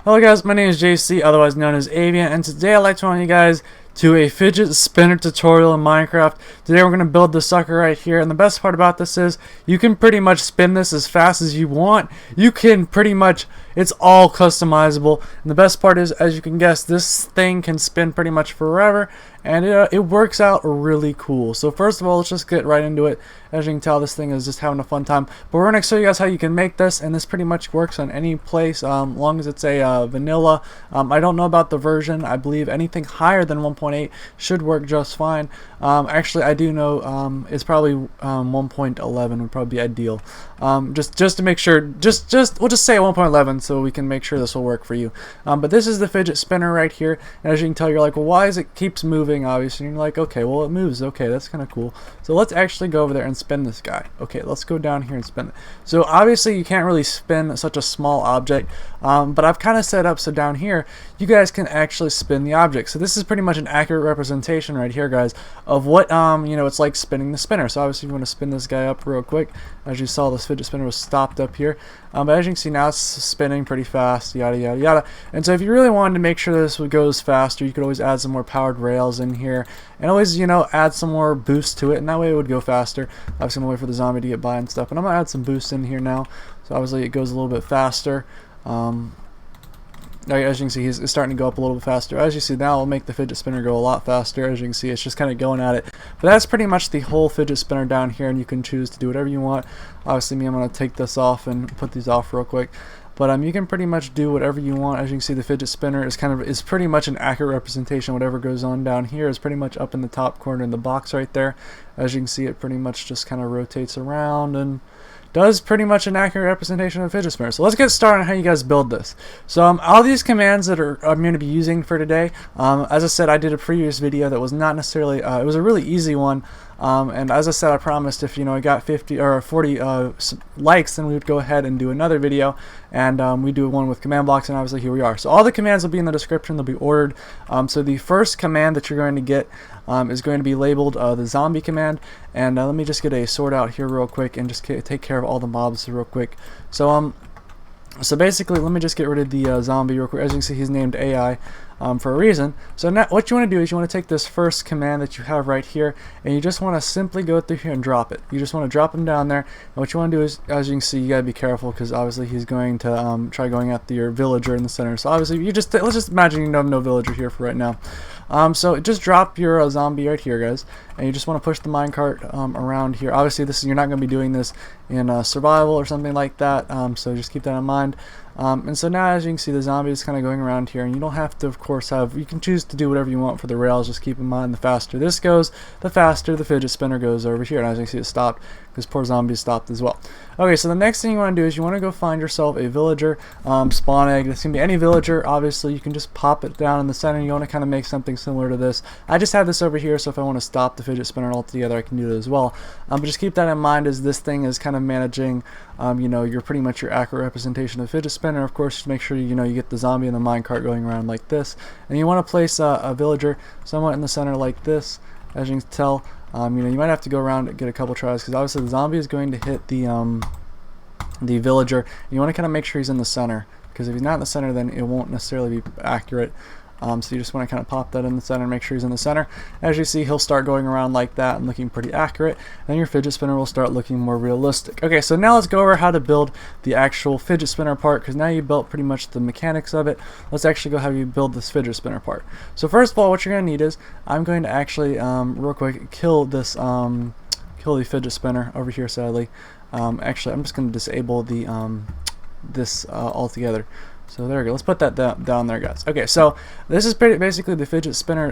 Hello guys, my name is JC, otherwise known as Avian, and today I'd like to welcome you guys to a fidget spinner tutorial in Minecraft. Today we're going to build the sucker right here, and the best part about this is you can pretty much spin this as fast as you want. You can pretty much, it's all customizable, and the best part is, as you can guess, this thing can spin pretty much forever, and it works out really cool. So first of all, let's just get right into it. As you can tell, this thing is just having a fun time, but we're going to show you guys how you can make this, and this pretty much works on any place, long as it's a vanilla. I don't know about the version. I believe anything higher than 1.8 should work just fine. Actually, I do know it's probably 1.11 would probably be ideal. Just to make sure, we'll just say 1.11 so we can make sure this will work for you. But this is the fidget spinner right here, and as you can tell, you're like, well, why is it keeps moving? Obviously, and you're like, okay, well, it moves. Okay, that's kind of cool. So let's actually go over there and spin this guy. Okay, let's go down here and spin it. So obviously, you can't really spin such a small object, but I've kind of set up so down here you guys can actually spin the object. So this is pretty much an accurate representation right here, guys, of what it's like spinning the spinner. So obviously, you want to spin this guy up real quick. As you saw, this fidget spinner was stopped up here, but as you can see now, it's spinning pretty fast. Yada yada yada. And so if you really wanted to make sure this goes faster, you could always add some more powered rails in here, and always add some more boost to it, and that way it would go faster. I was gonna wait for the zombie to get by and stuff, and I'm gonna add some boost in here now. So obviously it goes a little bit faster. As you can see, he's starting to go up a little bit faster. As you see now, it'll make the fidget spinner go a lot faster. As you can see, it's just kind of going at it. But that's pretty much the whole fidget spinner down here, and you can choose to do whatever you want. Obviously, I'm going to take this off and put these off real quick. But you can pretty much do whatever you want. As you can see, the fidget spinner is pretty much an accurate representation. Whatever goes on down here is pretty much up in the top corner in the box right there. As you can see, it pretty much just kind of rotates around and does pretty much an accurate representation of a fidget spinner. So let's get started on how you guys build this. So all these commands that I'm going to be using for today, as I said, I did a previous video that was not necessarily, it was a really easy one. And as I said, I promised if I got 50 or 40 likes, then we would go ahead and do another video, and we do one with command blocks, and obviously here we are. So all the commands will be in the description. They'll be ordered. So the first command that you're going to get is going to be labeled the zombie command, and let me just get a sword out here real quick and just take care of all the mobs real quick. So basically, let me just get rid of the zombie real quick. As you can see, he's named AI for a reason. So now what you want to do is you want to take this first command that you have right here, and you just want to simply go through here and drop it. You just want to drop him down there, and what you want to do is, as you can see, you got to be careful because obviously he's going to try going after your villager in the center. So obviously, let's just imagine you have no villager here for right now. So just drop your zombie right here, guys, and you just want to push the minecart around here. Obviously, you're not going to be doing this in survival or something like that, so just keep that in mind. And so now, as you can see, the zombie is kind of going around here, and you don't have to, of course, you can choose to do whatever you want for the rails. Just keep in mind, the faster this goes, the faster the fidget spinner goes over here. And as you can see, it stopped because poor zombie is stopped as well. Okay, so the next thing you want to do is you want to go find yourself a villager, spawn egg. This can be any villager. Obviously, you can just pop it down in the center. You want to kind of make something similar to this. I just have this over here, so if I want to stop the fidget spinner altogether, I can do it as well. But just keep that in mind, as this thing is kind of managing, you're pretty much your accurate representation of the fidget spinner. Of course, just make sure you get the zombie and the minecart going around like this, and you want to place a villager somewhat in the center like this. As you can tell, you might have to go around and get a couple tries because obviously the zombie is going to hit the villager. You want to kind of make sure he's in the center, because if he's not in the center, then it won't necessarily be accurate. So you just want to kind of pop that in the center and make sure he's in the center. As you see, he'll start going around like that and looking pretty accurate, and your fidget spinner will start looking more realistic. Okay, so now let's go over how to build the actual fidget spinner part, because now you built pretty much the mechanics of it. Let's actually go have you build this fidget spinner part. So first of all, what you're going to need is, I'm going to actually real quick kill this kill the fidget spinner over here, sadly. Actually, I'm just going to disable the this altogether. So there we go. Let's put that down there, guys. Okay, so this is basically the fidget spinner.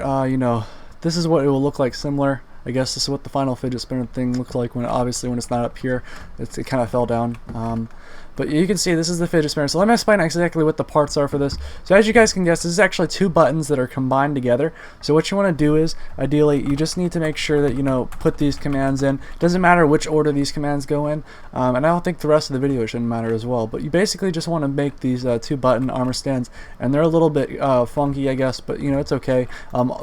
This is what it will look like similar. I guess this is what the final fidget spinner thing looks like when it's not up here. It kind of fell down. But you can see this is the fidget spinner. So let me explain exactly what the parts are for this. So as you guys can guess, this is actually two buttons that are combined together. So what you want to do is, ideally, you just need to make sure that put these commands in. It doesn't matter which order these commands go in, and I don't think the rest of the video shouldn't matter as well. But you basically just want to make these two button armor stands, and they're a little bit funky, I guess, but it's okay.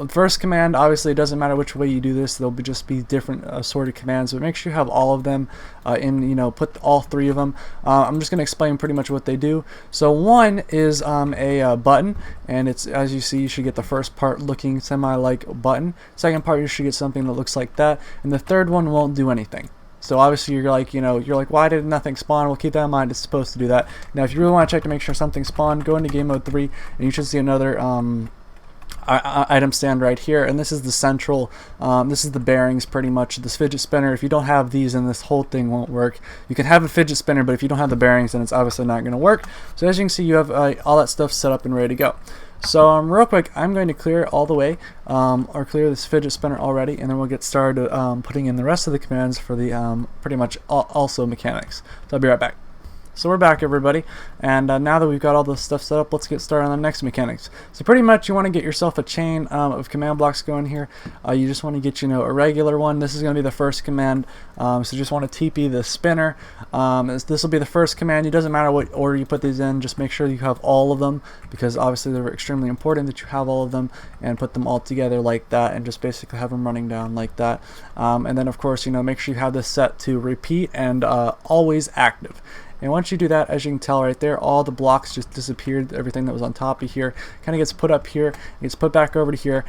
First command, obviously, it doesn't matter which way you do this. They'll just be different sorted commands, but make sure you have all of them put all three of them. I'm just going to explain pretty much what they do. So one is a button, and it's, as you see, you should get the first part looking semi-like a button. Second part, you should get something that looks like that, and the third one won't do anything. So obviously you're like, why did nothing spawn? Well, keep that in mind, it's supposed to do that. Now if you really want to check to make sure something spawned, go into game mode 3, and you should see another item stand right here, and this is the central, this is the bearings pretty much. This fidget spinner, if you don't have these, then this whole thing won't work. You can have a fidget spinner, but if you don't have the bearings, then it's obviously not going to work. So as you can see, you have all that stuff set up and ready to go. So real quick, I'm going to clear it all the way, or clear this fidget spinner already, and then we'll get started putting in the rest of the commands for the pretty much also mechanics. So I'll be right back. So we're back, everybody, and now that we've got all this stuff set up, let's get started on the next mechanics. So pretty much you want to get yourself a chain of command blocks going here. You just want to get, a regular one. This is going to be the first command, so you just want to TP the spinner. This will be the first command. It doesn't matter what order you put these in, just make sure you have all of them, because obviously they're extremely important that you have all of them, and put them all together like that, and just basically have them running down like that. And then of course, make sure you have this set to repeat and always active. And once you do that, as you can tell right there, all the blocks just disappeared. Everything that was on top of here kind of gets put up here, gets put back over to here.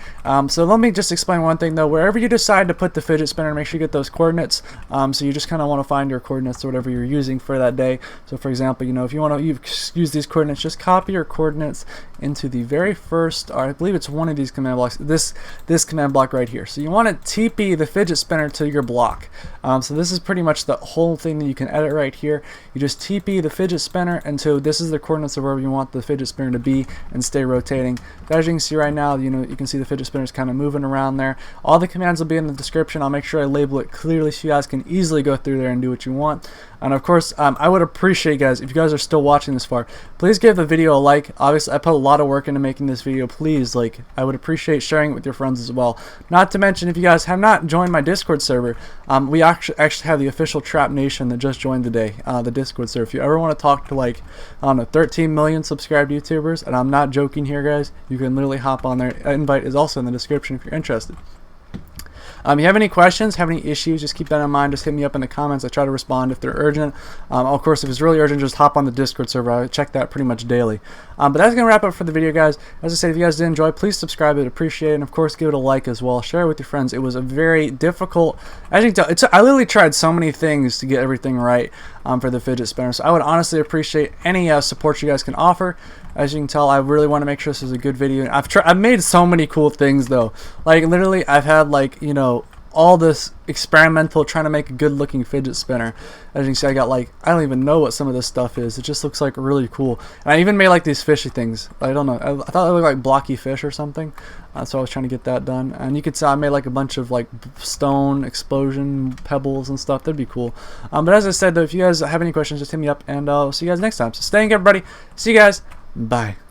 So let me just explain one thing though. Wherever you decide to put the fidget spinner, make sure you get those coordinates. So you just kind of want to find your coordinates or whatever you're using for that day. So for example, if you want to use these coordinates, just copy your coordinates into the very first, or I believe it's one of these command blocks, this command block right here. So you want to TP the fidget spinner to your block. So this is pretty much the whole thing that you can edit right here. You just TP the fidget spinner until this is the coordinates of wherever you want the fidget spinner to be, and stay rotating. But as you can see right now, you can see the fidget spinner is kind of moving around there. All the commands will be in the description. I'll make sure I label it clearly so you guys can easily go through there and do what you want. And of course, I would appreciate, guys, if you guys are still watching this far, please give the video a like. Obviously, I put a lot of work into making this video. Please, I would appreciate sharing it with your friends as well. Not to mention, if you guys have not joined my Discord server, we actually have the official Trap Nation that just joined today, the Discord server. If you ever want to talk to, I don't know, 13 million subscribed YouTubers, and I'm not joking here, guys, you can literally hop on there. Invite is also in the description if you're interested. If you have any questions, have any issues, just keep that in mind. Just hit me up in the comments. I try to respond if they're urgent. Of course, if it's really urgent, just hop on the Discord server. I check that pretty much daily. But that's going to wrap up for the video, guys. As I said, if you guys did enjoy, please subscribe. I'd appreciate it. And, of course, give it a like as well. Share it with your friends. It was a very difficult, as you can tell, I literally tried so many things to get everything right for the fidget spinner. So I would honestly appreciate any support you guys can offer. As you can tell, I really want to make sure this is a good video. I've made so many cool things though. Literally, I've had all this experimental trying to make a good looking fidget spinner. As you can see, I got I don't even know what some of this stuff is. It just looks really cool. And I even made these fishy things. I don't know. I thought they looked like blocky fish or something. So I was trying to get that done. And you could see I made a bunch of stone explosion pebbles and stuff. That'd be cool. But as I said though, if you guys have any questions, just hit me up, and I'll see you guys next time. So stay in, everybody. See you guys. Bye.